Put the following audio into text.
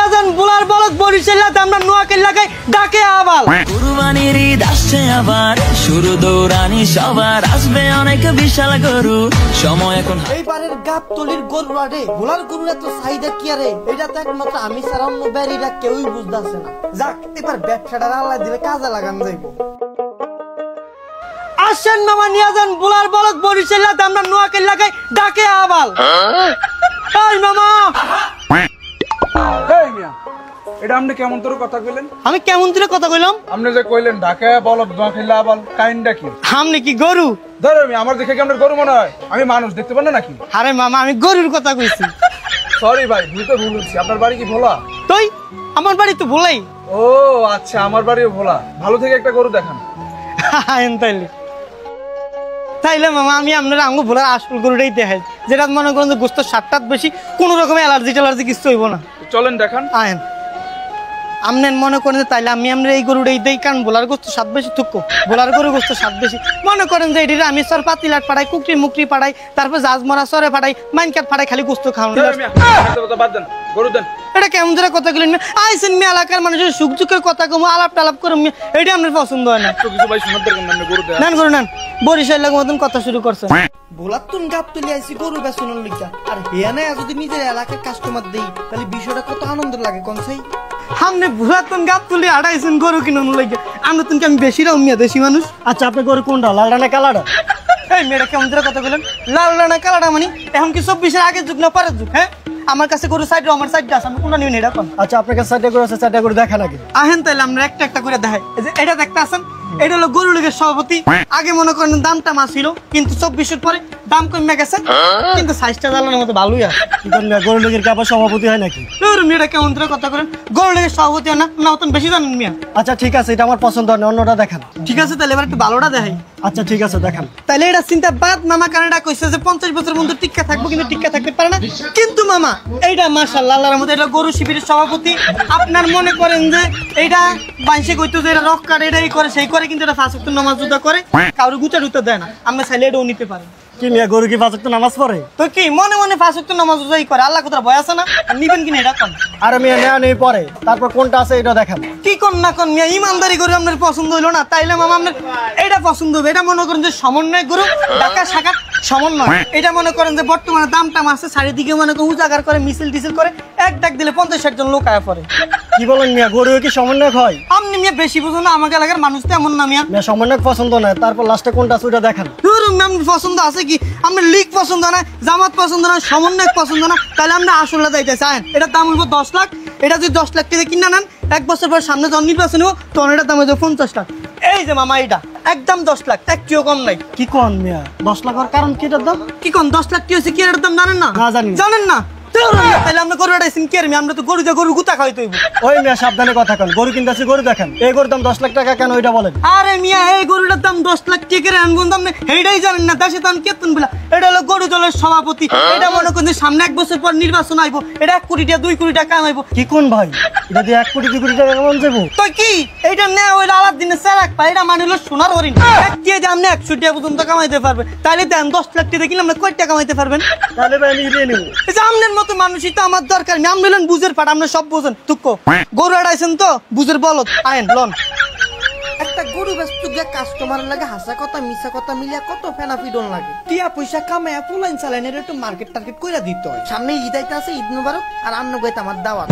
নিয়ে যান বুলার বলদ বরিশালে আমরা নোয়াখালী লাগাই ডাকে আবাল কুরবানির ঈদ আসছে আবার শুরু দৌড়ানি সবার আসবে অনেক বিশাল গরু সময় এখন এইবারের গাবতলির গরুরা রে বুলার গরুর এত চাহিদা কি আরে এটা তো একমাত্র আমি ছাড়া অন্য ব্যারিরা কেউই বুঝতেছে না যাক এবার ব্যবসাটা আল্লাহ দিলে কাজে লাগান যাইবো আসেন মামা নিয়ে যান বুলার বলদ বরিশালে আমরা নোয়াখালী লাগাই ডাকে আবাল এই মামা এই মিয়া এটা আপনি কেমন তোর কথা কইলেন? আমি কেমন করে কথা কইলাম? আপনি যে কইলেন ঢাকা বলদ নোয়াখালী আবাল কাইন্ডা কি? আপনি কি গরু? ধরো আমি আমার দেখে কি আপনার গরু মনে হয়? আমি মানুষ দেখতে পান না নাকি? আরে মামা আমি গরুর কথা কইছি। সরি ভাই ভুল তো ভুল হচ্ছে। আপনার বাড়ি কি ভোলা? তুই আমার বাড়ি তো ভোলাই। ও আচ্ছা আমার বাড়িও ভোলা। ভালো থেকে একটা গরু দেখান। তাইলে মামা আমি আপনার আঙ্গু ভোলার আসল গরুটাই দেখাই যেটা মনে করেন যে গোস্ত সাতটাত বেশি কোনো রকমের অ্যালার্জি কিছু হইব না। চলেন দেখান। আয়েন আপনি মনে করেন যে তাইলে আমি আপনার এই গরুটাই দেই কারণ ভোলার গোস্ত স্বাদ বেশি থুকো ভোলার গরু গোস্ত স্বাদ বেশি মনে করেন যে এটির আমি সর পাতিলাট পাড়াই কুকরি মুকরি পাড়াই তারপর জাজমরা সরে পাড়াই মাইনকাট পাড়াই খালি গোস্ত খাওয়ানো বাদ দেন গরু দেন। এটা কেমন ধরে কথা বলেন আইসেন মি এলাকার মানুষের সুখ দুঃখের কথা কম আলাপ টালাপ করে এটা আপনার পছন্দ হয় না তো কিছু ভাই শোনার দরকার নাই গরু দেন। নেন গরু নেন বরিশাল লাগা মতন কথা শুরু করছে ভোলাতুন গাব তুলি আইছি গরু বেচনের লিগা আর হেয়া না যদি নিজের এলাকার কাস্টমার দেই তাহলে বিষয়টা কত আনন্দ লাগে কোন সেই সামনে ভোলাতুন গাব তুলি আড়াইছেন গরু কিনুন লাগে আমরা তুমি আমি বেশি রাও মিয়া দেশি মানুষ। আচ্ছা আপনি গরু কোনটা লালডা না কালাডা? এই মেয়েটা কেমন ধরে কথা বলেন লালডা না কালাডা মানে এখন কি 24-এর আগের যুগ না পরের যুগ? হ্যাঁ আমার কাছে গরু সাইড আমার সাইড আছে আমি কোনটা নিবেন এটা কোন? আচ্ছা আপনার কাছে সাইডে গরু আছে সাইডে গরু দেখা নাকি? আহেন তাইলে আমরা একটা একটা করে দেখাই এই যে এটা দেখতে আছেন এটা হলো গরু লীগের সভাপতি আগে মনে করেন দামটা মা ছিল কিন্তু 24-এর পরে দাম কমে গেছে কিন্তু সাইজটা জানানোর মতো ভালোই আছে। কি করলেন গরু লীগের কি আবার সভাপতি হয় নাকি? তোর মেয়েটা কেমন ধরে কথা করেন গরু লীগের সভাপতি না না অতন বেশি জানেন মিয়া? আচ্ছা ঠিক আছে এটা আমার পছন্দ হয় না অন্যটা দেখান। ঠিক আছে তাহলে এবার একটু ভালোটা দেখাই। আচ্ছা ঠিক আছে দেখান। তাহলে এটা চিন্তা বাদ মামা কানাডা কইছে যে 50 বছর মধ্যে টিক্কা থাকবো কিন্তু টিক্কা থাকতে পারে না কিন্তু মামা এইটা মাশাআল্লাহ আল্লাহর মধ্যে এটা গরু শিবিরের সভাপতি আপনার মনে করেন যে এইটা বাইশে কইতো যে এটা রক কাট এটাই করে সেই করে কিন্তু এটা 5 ওয়াক্ত নামাজ জুদা করে কারো গুটা টুটা দেয় না আমরা চাইলে এটাও নিতে পারেন। কি মিয়া গরু কি 5 ওয়াক্ত নামাজ পড়ে? তো কি মনে মনে 5 ওয়াক্ত নামাজ জুদাই করে আল্লাহ কোথাও ভয় আছে না নিবেন কিনা এটা কোন? আরে মিয়া নেয়া নেই পরে তারপর কোনটা আছে এটা দেখান। কি কোন না কোন মিয়া ইমানদারি করে আপনার পছন্দ হইলো না তাইলে মামা আপনার এটা পছন্দ হবে এটা মনে করেন যে সমন্বয় গরু ঢাকা শাখা সমন্বয় এটা মনে করেন যে বর্তমানে দামটা আছে চারিদিকে মনে করেন উজাগার করে মিছিল টিছিল করে এক ডাক দিলে 50-60 জন লোক আয়া পড়ে। কি বলেন মিয়া গরু কি সমন্বয় হয়? আপনি মিয়া বেশি বুঝুন না আমাকে এলাকার মানুষ তো এমন না মিয়া মিয়া সমন্বয় পছন্দ না তারপর লাস্টে কোনটা আছে ওটা দেখান। আপনার পছন্দ আছে কি আপনার লীগ পছন্দ না জামাত পছন্দ না সমন্বয় পছন্দ না তাহলে আমরা আসলে যাইতে চান এটার দাম হইব 10 লাখ এটা যদি 10 লাখ টাকা কিনা নেন এক বছর পর সামনে যখন নির্বাচন হবো তখন এটার দাম হইব 50 লাখ। এই যে মামা এটা একদম 10 লাখ একটিও কম নাই। কি কোন মিয়া 10 লাখের কারণ কি এটার দাম? কি কোন 10 লাখ কি হইছে কি এটার দাম জানেন না? না জানি। জানেন না তাহলে আমরা গরু আড়াইছেন কি আমরা তো গরু দিয়ে গরু গুতা খাইতে হইব। ওই মিয়া সাবধানে কথা কন গরু কিনতেছি গরু দেখেন এই গরুর দাম 10 লাখ টাকা কেন ওইটা বলেন। আরে মিয়া এই গরুটার দাম 10 লাখ টাকা রে আনগুন দাম এইটাই জানেন না দেশে দাম কেতন বলা এটা হলো গরু দলের সভাপতি এটা মনে করেন সামনে এক বছর পর নির্বাচন আইবো এটা 1 কোটি টাকা 2 কোটি টাকা কামাইবো। কি কোন ভাই এটা দিয়ে 1 কোটি 2 কোটি টাকা কেমন যাবো? তো কি এইটা নেওয়া হইলো আলাদিনের চালাক পাই এটা মানে হলো সোনার হরিণ এক দিয়ে যে আপনি 100 টাকা পর্যন্ত কামাইতে পারবে তাইলে দেন 10 লাখ টাকা কিনলে আপনি কয় টাকা কামাইতে পারবেন? তাহলে ভাই আমি নিয়ে নেব। এই যে আমনের মতো মানুষই তো আমার দরকার নাম নিলেন বুঝের পাট আমরা সব বুঝেন তুকো গরু আড়াইছেন তো বুঝের বলত আইন লন একটা গরু ব্যস্ত গিয়া কাস্টমার লাগে হাসা কথা মিছা কথা মিলিয়া কত ফেনা ফিডন লাগে টিয়া পয়সা কামায়া পোলাইন চালাইনের একটু মার্কেট টার্গেট কইরা দিতে হয় সামনে ঈদ আইতা আছে ঈদ মুবারক আর আন্ন গইতে আমার দাওয়াত